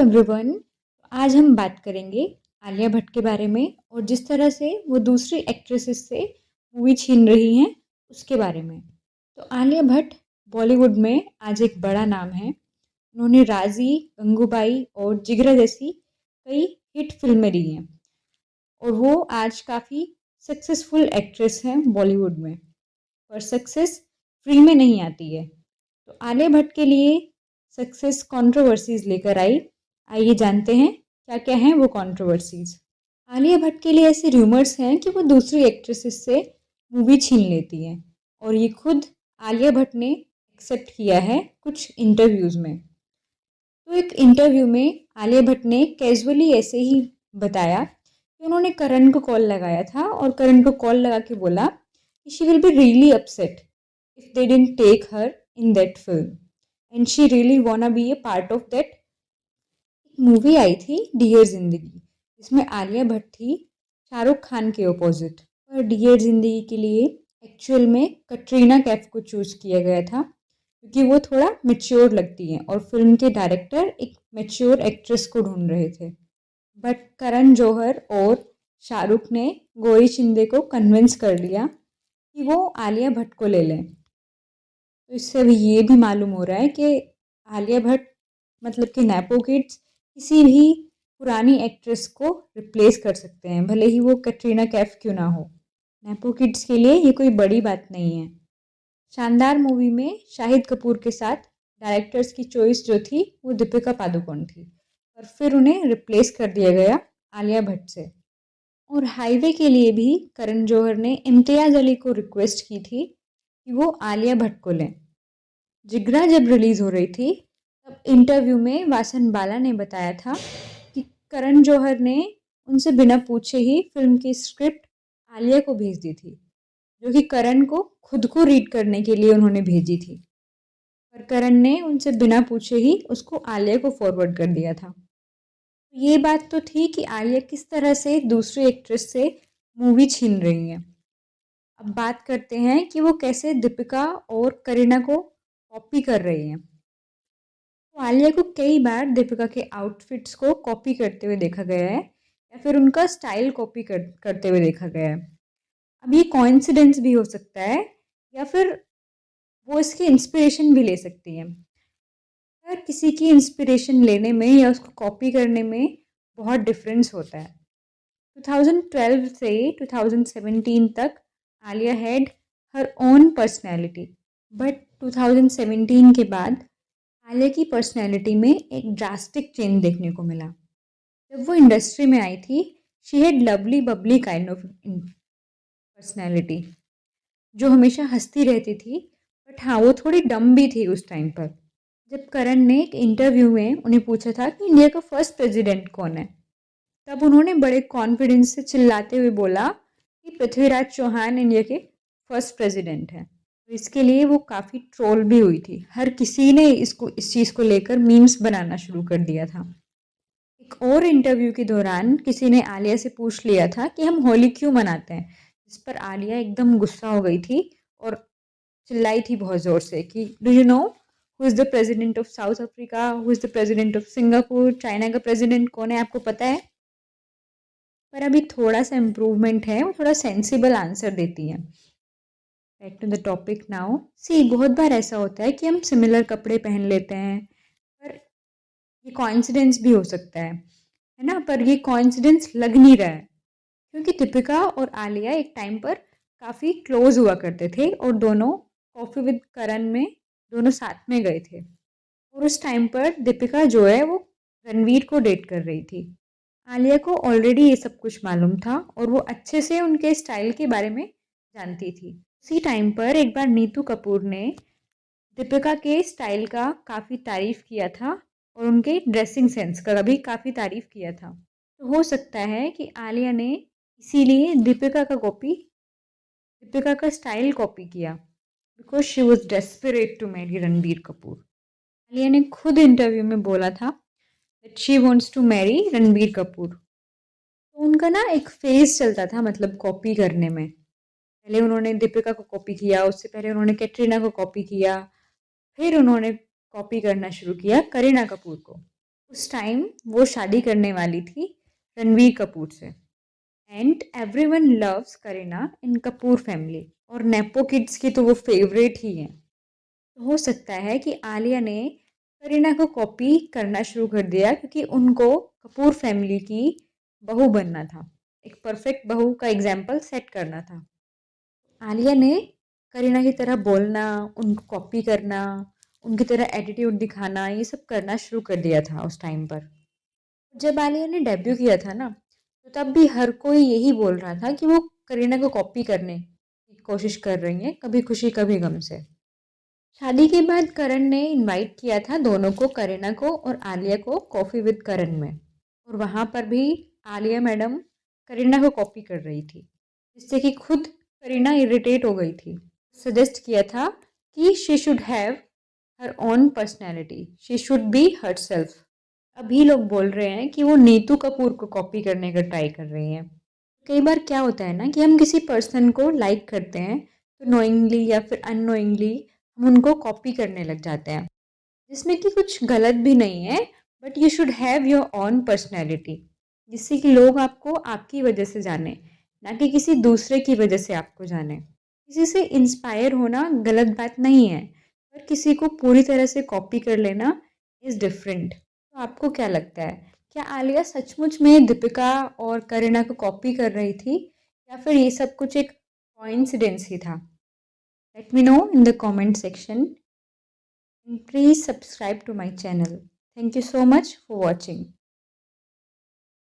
Everyone. आज हम बात करेंगे आलिया भट्ट के बारे में और जिस तरह से वो दूसरी एक्ट्रेसेस से मूवी छीन रही हैं उसके बारे में। तो आलिया भट्ट बॉलीवुड में आज एक बड़ा नाम है। उन्होंने राजी, गंगूबाई और जिगरा जैसी कई हिट फिल्में दी हैं और वो आज काफ़ी सक्सेसफुल एक्ट्रेस हैं बॉलीवुड में। पर सक्सेस फ्री में नहीं आती है, तो आलिया भट्ट के लिए सक्सेस कंट्रोवर्सीज लेकर आई। आइए जानते हैं क्या क्या हैं वो कंट्रोवर्सीज। आलिया भट्ट के लिए ऐसे र्यूमर्स हैं कि वो दूसरी एक्ट्रेसेस से मूवी छीन लेती हैं और ये खुद आलिया भट्ट ने एक्सेप्ट किया है कुछ इंटरव्यूज़ में। तो एक इंटरव्यू में आलिया भट्ट ने कैजुअली ऐसे ही बताया कि उन्होंने करण को कॉल लगाया था और करण को कॉल लगा के बोला कि she will be really upset if they didn't take her in that film and she really wanna be a part of that। Movie आई थी डियर जिंदगी, जिसमें आलिया भट्ट थी शाहरुख खान के ऑपोजिट। पर डियर जिंदगी के लिए एक्चुअल में कटरीना कैफ को चूज़ किया गया था क्योंकि वो थोड़ा मेच्योर लगती हैं और फिल्म के डायरेक्टर एक मेच्योर एक्ट्रेस को ढूंढ रहे थे। बट करण जौहर और शाहरुख ने गौरी शिंदे को कन्विंस कर लिया कि वो आलिया भट्ट को ले लें। तो इससे अभी ये भी मालूम हो रहा है कि आलिया भट्ट मतलब कि नेपो किड्स किसी भी पुरानी एक्ट्रेस को रिप्लेस कर सकते हैं, भले ही वो कटरीना कैफ क्यों ना हो। नेपो किड्स के लिए ये कोई बड़ी बात नहीं है। शानदार मूवी में शाहिद कपूर के साथ डायरेक्टर्स की चॉइस जो थी वो दीपिका पादुकोण थी, और फिर उन्हें रिप्लेस कर दिया गया आलिया भट्ट से। और हाईवे के लिए भी करण जौहर ने इम्तियाज़ अली को रिक्वेस्ट की थी कि वो आलिया भट्ट को लें। जिगरा जब रिलीज़ हो रही थी तब इंटरव्यू में वासन बाला ने बताया था कि करण जौहर ने उनसे बिना पूछे ही फिल्म की स्क्रिप्ट आलिया को भेज दी थी, जो कि करण को खुद को रीड करने के लिए उन्होंने भेजी थी। पर करण ने उनसे बिना पूछे ही उसको आलिया को फॉरवर्ड कर दिया था। ये बात तो थी कि आलिया किस तरह से दूसरी एक्ट्रेस से मूवी छीन रही हैं। अब बात करते हैं कि वो कैसे दीपिका और करीना को कॉपी कर रही हैं। तो आलिया को कई बार दीपिका के आउटफिट्स को कॉपी करते हुए देखा गया है या फिर उनका स्टाइल कॉपी करते हुए देखा गया है। अब ये कोइंसिडेंस भी हो सकता है या फिर वो इसकी इंस्पिरेशन भी ले सकती है। हर किसी की इंस्पिरेशन लेने में या उसको कॉपी करने में बहुत डिफरेंस होता है। 2012 से 2017 तक Alia had her own personality, but 2017 के बाद आलिया की पर्सनैलिटी में एक ड्रास्टिक चेंज देखने को मिला। जब वो इंडस्ट्री में आई थी she had lovely Babli kind of personality जो हमेशा हंसती रहती थी, बट हाँ वो थोड़ी डम भी थी उस टाइम पर। जब करण ने एक इंटरव्यू में उन्हें पूछा था कि इंडिया का फर्स्ट प्रेसिडेंट कौन है, तब उन्होंने बड़े कॉन्फिडेंस से चिल्लाते हुए बोला कि पृथ्वीराज चौहान इंडिया के फर्स्ट प्रेसिडेंट हैं। तो इसके लिए वो काफ़ी ट्रोल भी हुई थी, हर किसी ने इस चीज़ को लेकर मीम्स बनाना शुरू कर दिया था। एक और इंटरव्यू के दौरान किसी ने आलिया से पूछ लिया था कि हम होली क्यों मनाते हैं, जिस पर आलिया एकदम गुस्सा हो गई थी और चिल्लाई थी बहुत ज़ोर से कि do you know who is the president of south Africa, who is the president of Singapore, China का प्रेसिडेंट कौन है आपको पता है। पर अभी थोड़ा सा इम्प्रूवमेंट है, वो थोड़ा सेंसिबल आंसर देती है। Back to the topic now. See बहुत बार ऐसा होता है कि हम सिमिलर कपड़े पहन लेते हैं, पर ये कॉइंसिडेंस भी हो सकता है ना। पर ये कॉइंसिडेंस लग नहीं रहा है क्योंकि दीपिका और आलिया एक टाइम पर काफ़ी क्लोज हुआ करते थे और दोनों कॉफ़ी विद करण में दोनों साथ में गए थे। और उस टाइम पर दीपिका जो है वो रणवीर को डेट कर रही थी। आलिया को ऑलरेडी ये सब कुछ मालूम था और वो अच्छे से उनके स्टाइल के बारे में जानती थी। उसी टाइम पर एक बार नीतू कपूर ने दीपिका के स्टाइल का काफ़ी तारीफ़ किया था और उनके ड्रेसिंग सेंस का भी काफ़ी तारीफ़ किया था। तो हो सकता है कि आलिया ने इसीलिए दीपिका का स्टाइल कॉपी किया because she was desperate to marry Ranbir Kapoor. Alia ने खुद इंटरव्यू में बोला था that she wants to marry Ranbir Kapoor. तो उनका ना एक फेज चलता था मतलब कॉपी करने में। पहले उन्होंने दीपिका को कॉपी किया, उससे पहले उन्होंने कैटरीना को कॉपी किया, फिर उन्होंने कॉपी करना शुरू किया करीना कपूर को। उस टाइम वो शादी करने वाली थी रणवीर कपूर से। And everyone loves Kareena in Kapoor family, और नेपो किड्स की तो वो फेवरेट ही है। तो हो सकता है कि आलिया ने करीना को कॉपी करना शुरू कर दिया, क्योंकि उनको कपूर फैमिली की बहू बनना था, एक परफेक्ट बहू का एग्जाम्पल सेट करना था। आलिया ने करीना की तरह बोलना, उनको कॉपी करना, उनकी तरह एटीट्यूड दिखाना, ये सब करना शुरू कर दिया था उस टाइम पर। जब आलिया ने डेब्यू किया था ना, तो तब भी हर कोई यही बोल रहा था कि वो करीना को कॉपी करने की कोशिश कर रही हैं, कभी खुशी कभी गम से। शादी के बाद करण ने इनवाइट किया था दोनों को, करीना को और आलिया को, कॉफ़ी विद करण में। और वहाँ पर भी आलिया मैडम करीना को कॉपी कर रही थी, जिससे कि खुद करीना इरिटेट हो गई थी। सजेस्ट किया था कि she should have her own personality, she should be her self. अभी लोग बोल रहे हैं कि वो नीतू कपूर को कॉपी करने का ट्राई कर रही हैं। कई बार क्या होता है ना कि हम किसी पर्सन को लाइक करते हैं, तो नोइंगली या फिर अननोइंगली हम उनको कॉपी करने लग जाते हैं, जिसमें कि कुछ गलत भी नहीं है। But you should have your own personality, जिससे कि लोग आपको आपकी वजह से जाने, ना कि किसी दूसरे की वजह से आपको जाने। किसी से इंस्पायर होना गलत बात नहीं है, पर किसी को पूरी तरह से कॉपी कर लेना इज़ डिफरेंट। तो आपको क्या लगता है, क्या आलिया सचमुच में दीपिका और करीना को कॉपी कर रही थी, या फिर ये सब कुछ एक कोइंसिडेंस ही था? Let me know in the comment section, and please subscribe to my channel. Thank you so much for watching.